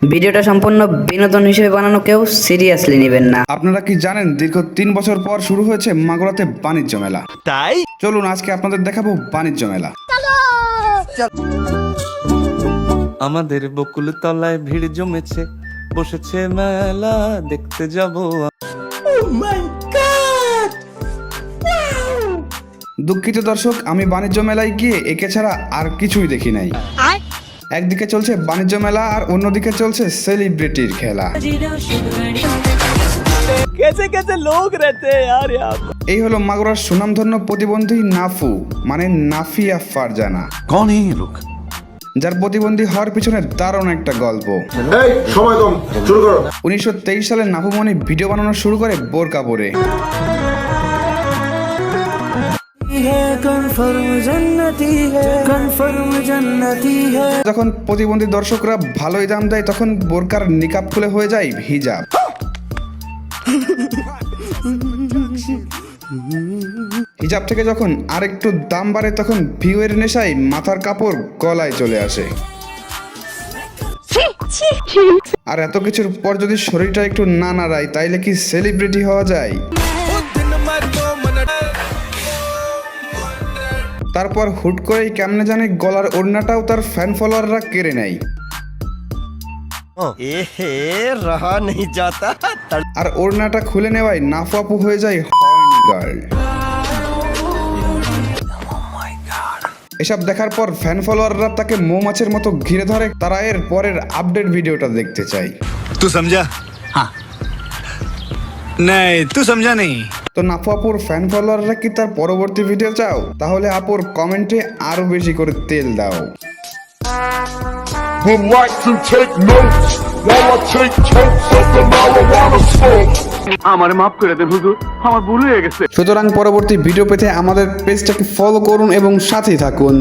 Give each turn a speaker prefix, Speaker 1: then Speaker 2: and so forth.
Speaker 1: ভিডিওটা সম্পূর্ণ বিনোদন হিসেবে বানানো, কেউ সিরিয়াসলি নেবেন না।
Speaker 2: আপনারা কি জানেন দীর্ঘ 3 বছর পর শুরু হয়েছে মাগুরাতে বাণিজ্য মেলা?
Speaker 3: তাই
Speaker 2: চলুন আজকে আপনাদের দেখাবো বাণিজ্য মেলা।
Speaker 3: আমাদের বকুল তলায় ভিড় জমেছে, বসেছে মেলা দেখতে যাব।
Speaker 2: দুঃখিত দর্শক, আমি বাণিজ্য মেলায় গিয়ে একে ছাড়া আর কিছুই দেখি নাই। একদিকে চলছে বাণিজ্য মেলা আর অন্যদিকে চলছে সেলিব্রিটির খেলা। এই হলো মাগুরার সুনামধন্য প্রতিবন্ধী নাফু, মানে নাফিয়া ফারজানা।
Speaker 4: कौन है ये लोग?
Speaker 2: যার প্রতিবন্ধী হওয়ার পিছনে দারুণ একটা গল্প।
Speaker 5: এই সময় কম, শুরু করো।
Speaker 2: 1923 সালে নাফুমণি ভিডিও বানানো শুরু করে বোরকা পরে। যখন প্রতিবন্ধী দর্শকরা ভালোই দাম দেয়, তখন বোরকার নিকাব খুলে হয়ে যায় হিজাব। হিজাব থেকে যখন আরেকটু দাম বাড়ে, তখন ভিউয়ের নেশায় মাথার কাপড় গলায় চলে আসে। আর এত কিছুর পর যদি শরীরটা একটু না নাড়ায়, তাইলে কি সেলিব্রিটি হওয়া যায়? তারপর হুট করেই কেমনে জানে গলার ওড়নাটাও তার ফ্যান ফলোয়াররা কেড়ে নেয়।
Speaker 4: रहा नहीं जाता।
Speaker 2: আর ওড়নাটা খুলে নেওয়ায় নাফু আপু হয়ে যায় হর্নি গার্ল। এসব দেখার পর ফ্যান ফলোয়াররা তাকে মৌমাছির মতো ঘিরে ধরে। তারা এর পরের আপডেট ভিডিওটা দেখতে চায়।
Speaker 6: तू समझा? हाँ नहीं, तू समझा नहीं।
Speaker 2: তো নাফু আপুর ফ্যান ফলোয়াররা কি তার পরবর্তী ভিডিও চাও? তাহলে আপুর কমেন্টে আরো বেশি করে তেল দাও।
Speaker 5: Would like to take notes while I take totes of the marijuana smoke.
Speaker 7: আমারে মাফ করে দেন হুজুর, আমার ভুল হয়ে গেছে।
Speaker 2: সুতরাং পরবর্তী ভিডিও পেতে আমাদের পেজটাকে ফলো করুন এবং সাথেই থাকুন।